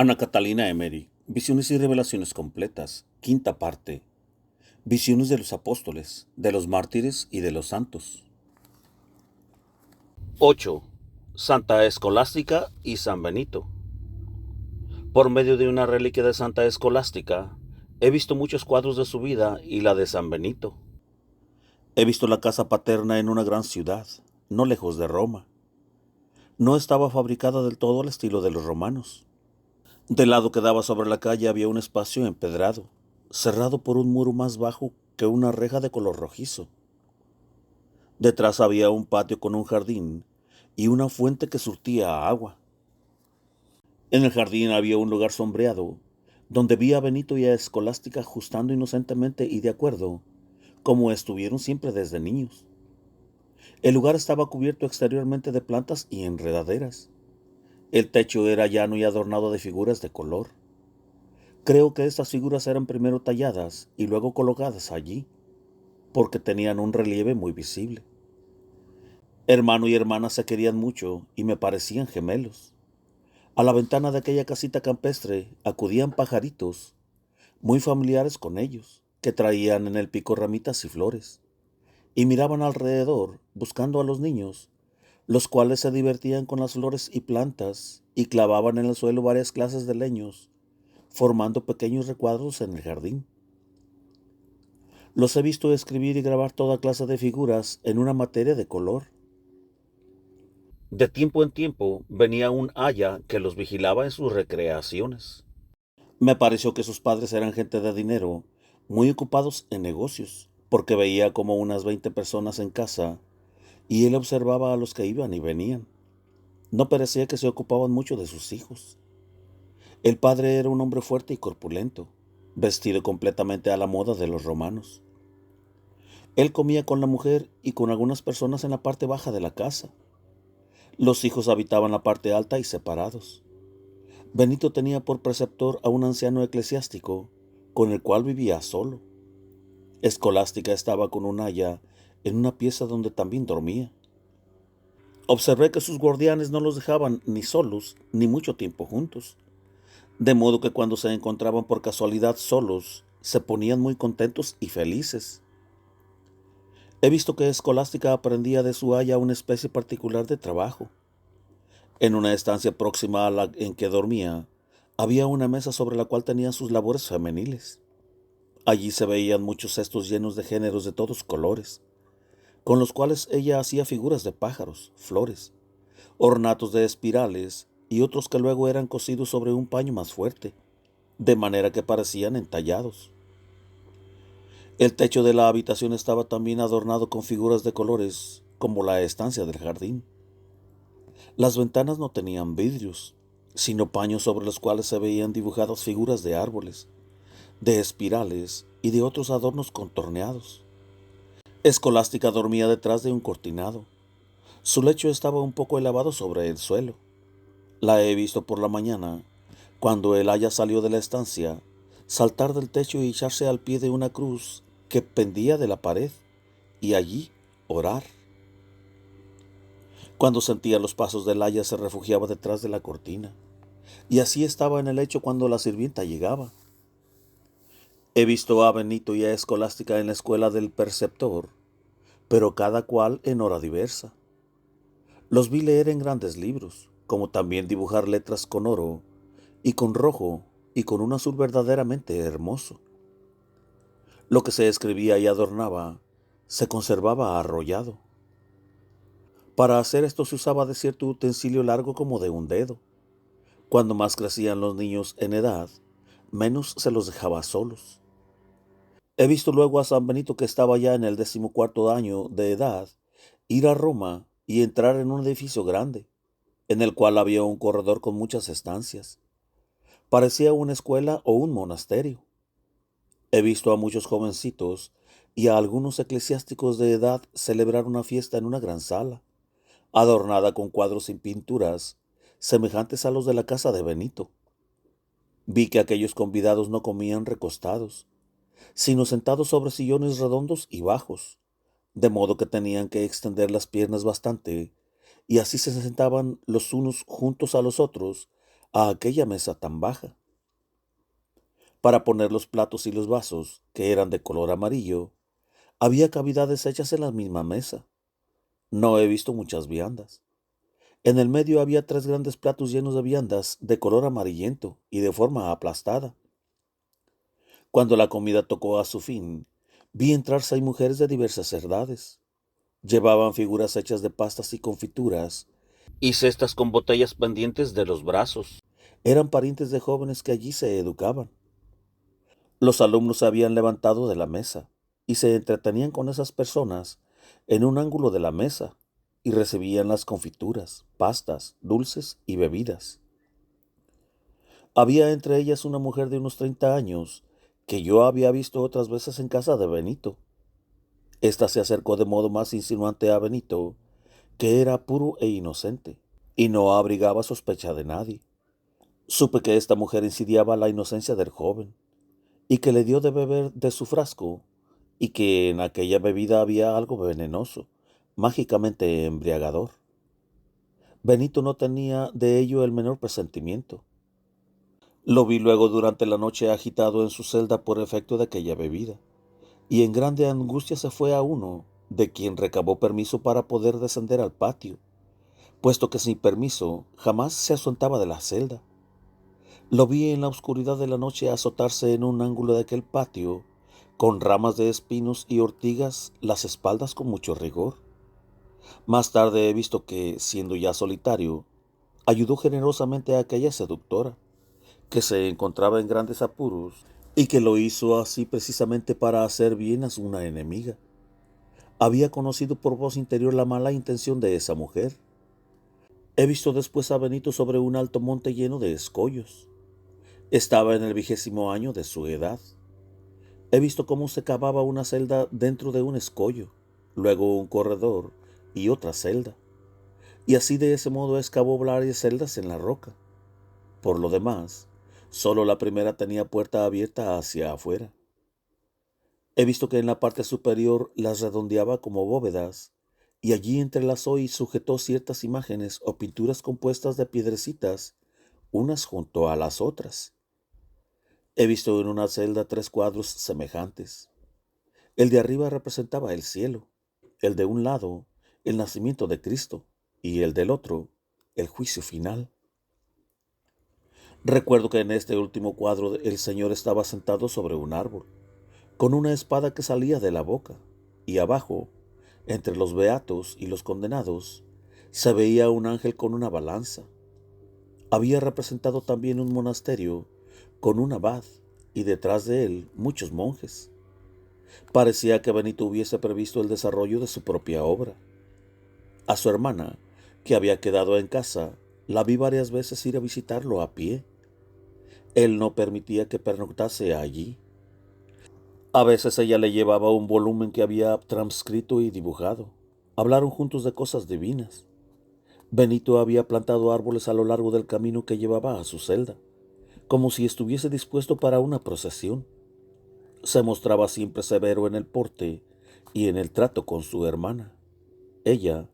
Ana Catalina Emery, Visiones y Revelaciones completas, quinta parte. Visiones de los apóstoles, de los mártires y de los santos. 8. Santa Escolástica y San Benito. Por medio de una reliquia de Santa Escolástica, he visto muchos cuadros de su vida y la de San Benito. He visto la casa paterna en una gran ciudad, no lejos de Roma. No estaba fabricada del todo al estilo de los romanos. Del lado que daba sobre la calle había un espacio empedrado, cerrado por un muro más bajo que una reja de color rojizo. Detrás había un patio con un jardín y una fuente que surtía agua. En el jardín había un lugar sombreado, donde vi a Benito y a Escolástica ajustando inocentemente y de acuerdo, como estuvieron siempre desde niños. El lugar estaba cubierto exteriormente de plantas y enredaderas. El techo era llano y adornado de figuras de color. Creo que estas figuras eran primero talladas y luego colocadas allí, porque tenían un relieve muy visible. Hermano y hermana se querían mucho y me parecían gemelos. A la ventana de aquella casita campestre acudían pajaritos, muy familiares con ellos, que traían en el pico ramitas y flores, y miraban alrededor buscando a los niños, los cuales se divertían con las flores y plantas y clavaban en el suelo varias clases de leños, formando pequeños recuadros en el jardín. Los he visto escribir y grabar toda clase de figuras en una materia de color. De tiempo en tiempo venía un aya que los vigilaba en sus recreaciones. Me pareció que sus padres eran gente de dinero, muy ocupados en negocios, porque veía como unas 20 personas en casa, y él observaba a los que iban y venían. No parecía que se ocupaban mucho de sus hijos. El padre era un hombre fuerte y corpulento, vestido completamente a la moda de los romanos. Él comía con la mujer y con algunas personas en la parte baja de la casa. Los hijos habitaban la parte alta y separados. Benito tenía por preceptor a un anciano eclesiástico, con el cual vivía solo. Escolástica estaba con un aya en una pieza donde también dormía. Observé que sus guardianes no los dejaban ni solos ni mucho tiempo juntos, de modo que cuando se encontraban por casualidad solos, se ponían muy contentos y felices. He visto que Escolástica aprendía de su aya una especie particular de trabajo. En una estancia próxima a la en que dormía, había una mesa sobre la cual tenía sus labores femeniles. Allí se veían muchos cestos llenos de géneros de todos colores, con los cuales ella hacía figuras de pájaros, flores, ornatos de espirales y otros que luego eran cosidos sobre un paño más fuerte, de manera que parecían entallados. El techo de la habitación estaba también adornado con figuras de colores, como la estancia del jardín. Las ventanas no tenían vidrios, sino paños sobre los cuales se veían dibujadas figuras de árboles, de espirales y de otros adornos contorneados. Escolástica dormía detrás de un cortinado. Su lecho estaba un poco elevado sobre el suelo. La he visto por la mañana, cuando el aya salió de la estancia, saltar del techo y echarse al pie de una cruz que pendía de la pared, y allí orar. Cuando sentía los pasos del aya se refugiaba detrás de la cortina, y así estaba en el lecho cuando la sirvienta llegaba. He visto a Benito y a Escolástica en la escuela del preceptor, pero cada cual en hora diversa. Los vi leer en grandes libros, como también dibujar letras con oro, y con rojo, y con un azul verdaderamente hermoso. Lo que se escribía y adornaba se conservaba arrollado. Para hacer esto se usaba de cierto utensilio largo como de un dedo. Cuando más crecían los niños en edad, menos se los dejaba solos. He visto luego a San Benito, que estaba ya en el 14º año de edad, ir a Roma y entrar en un edificio grande, en el cual había un corredor con muchas estancias. Parecía una escuela o un monasterio. He visto a muchos jovencitos y a algunos eclesiásticos de edad celebrar una fiesta en una gran sala, adornada con cuadros y pinturas semejantes a los de la casa de Benito. Vi que aquellos convidados no comían recostados, sino sentados sobre sillones redondos y bajos, de modo que tenían que extender las piernas bastante, y así se sentaban los unos juntos a los otros, a aquella mesa tan baja. Para poner los platos y los vasos, que eran de color amarillo, había cavidades hechas en la misma mesa. No he visto muchas viandas. En el medio había 3 grandes platos llenos de viandas de color amarillento y de forma aplastada. Cuando la comida tocó a su fin, vi entrar 6 mujeres de diversas edades. Llevaban figuras hechas de pastas y confituras y cestas con botellas pendientes de los brazos. Eran parientes de jóvenes que allí se educaban. Los alumnos se habían levantado de la mesa y se entretenían con esas personas en un ángulo de la mesa y recibían las confituras, pastas, dulces y bebidas. Había entre ellas una mujer de unos 30 años que yo había visto otras veces en casa de Benito. Esta se acercó de modo más insinuante a Benito, que era puro e inocente, y no abrigaba sospecha de nadie. Supe que esta mujer insidiaba la inocencia del joven, y que le dio de beber de su frasco, y que en aquella bebida había algo venenoso, mágicamente embriagador. Benito no tenía de ello el menor presentimiento. Lo vi luego durante la noche agitado en su celda por efecto de aquella bebida, y en grande angustia se fue a uno, de quien recabó permiso para poder descender al patio, puesto que sin permiso jamás se ausentaba de la celda. Lo vi en la oscuridad de la noche azotarse en un ángulo de aquel patio, con ramas de espinos y ortigas las espaldas con mucho rigor. Más tarde he visto que, siendo ya solitario, ayudó generosamente a aquella seductora, que se encontraba en grandes apuros, y que lo hizo así precisamente para hacer bien a una enemiga. Había conocido por voz interior la mala intención de esa mujer. He visto después a Benito sobre un alto monte lleno de escollos. Estaba en el 20º año de su edad. He visto cómo se cavaba una celda dentro de un escollo, luego un corredor y otra celda, y así de ese modo excavó varias celdas en la roca. Por lo demás, solo la primera tenía puerta abierta hacia afuera. He visto que en la parte superior las redondeaba como bóvedas, y allí entrelazó y sujetó ciertas imágenes o pinturas compuestas de piedrecitas, unas junto a las otras. He visto en una celda 3 cuadros semejantes. El de arriba representaba el cielo, el de un lado el nacimiento de Cristo y el del otro el juicio final. Recuerdo que en este último cuadro el Señor estaba sentado sobre un árbol, con una espada que salía de la boca, y abajo, entre los beatos y los condenados, se veía un ángel con una balanza. Había representado también un monasterio con un abad y detrás de él muchos monjes. Parecía que Benito hubiese previsto el desarrollo de su propia obra. A su hermana, que había quedado en casa, la vi varias veces ir a visitarlo a pie. Él no permitía que pernoctase allí. A veces ella le llevaba un volumen que había transcrito y dibujado. Hablaron juntos de cosas divinas. Benito había plantado árboles a lo largo del camino que llevaba a su celda, como si estuviese dispuesto para una procesión. Se mostraba siempre severo en el porte y en el trato con su hermana. Ella,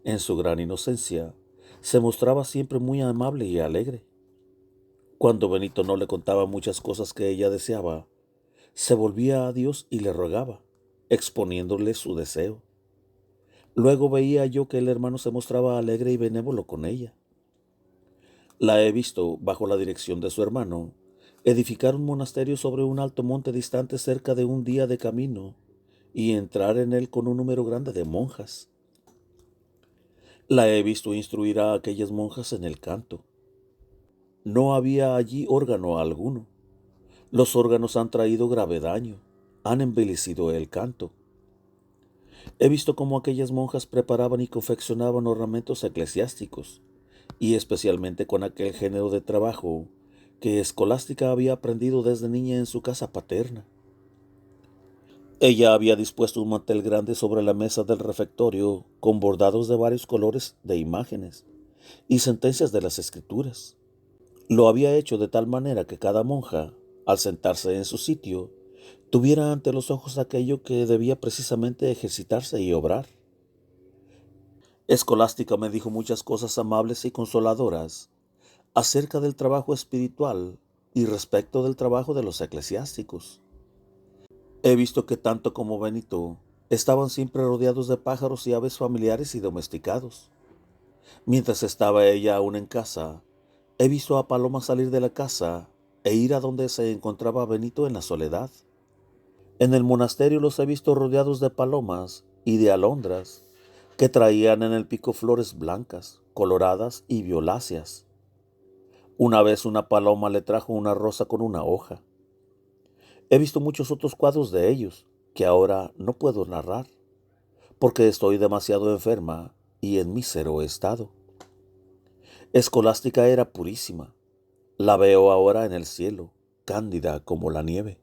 en su gran inocencia, se mostraba siempre muy amable y alegre. Cuando Benito no le contaba muchas cosas que ella deseaba, se volvía a Dios y le rogaba, exponiéndole su deseo. Luego veía yo que el hermano se mostraba alegre y benévolo con ella. La he visto, bajo la dirección de su hermano, edificar un monasterio sobre un alto monte distante cerca de un día de camino y entrar en él con un número grande de monjas. La he visto instruir a aquellas monjas en el canto. No había allí órgano alguno. Los órganos han traído grave daño, han embellecido el canto. He visto cómo aquellas monjas preparaban y confeccionaban ornamentos eclesiásticos, y especialmente con aquel género de trabajo que Escolástica había aprendido desde niña en su casa paterna. Ella había dispuesto un mantel grande sobre la mesa del refectorio con bordados de varios colores de imágenes y sentencias de las escrituras. Lo había hecho de tal manera que cada monja, al sentarse en su sitio, tuviera ante los ojos aquello que debía precisamente ejercitarse y obrar. Escolástica me dijo muchas cosas amables y consoladoras, acerca del trabajo espiritual y respecto del trabajo de los eclesiásticos. He visto que tanto como Benito estaban siempre rodeados de pájaros y aves familiares y domesticados. Mientras estaba ella aún en casa, he visto a Paloma salir de la casa e ir a donde se encontraba Benito en la soledad. En el monasterio los he visto rodeados de palomas y de alondras que traían en el pico flores blancas, coloradas y violáceas. Una vez una paloma le trajo una rosa con una hoja. He visto muchos otros cuadros de ellos que ahora no puedo narrar, porque estoy demasiado enferma y en mísero estado. Escolástica era purísima. La veo ahora en el cielo, cándida como la nieve.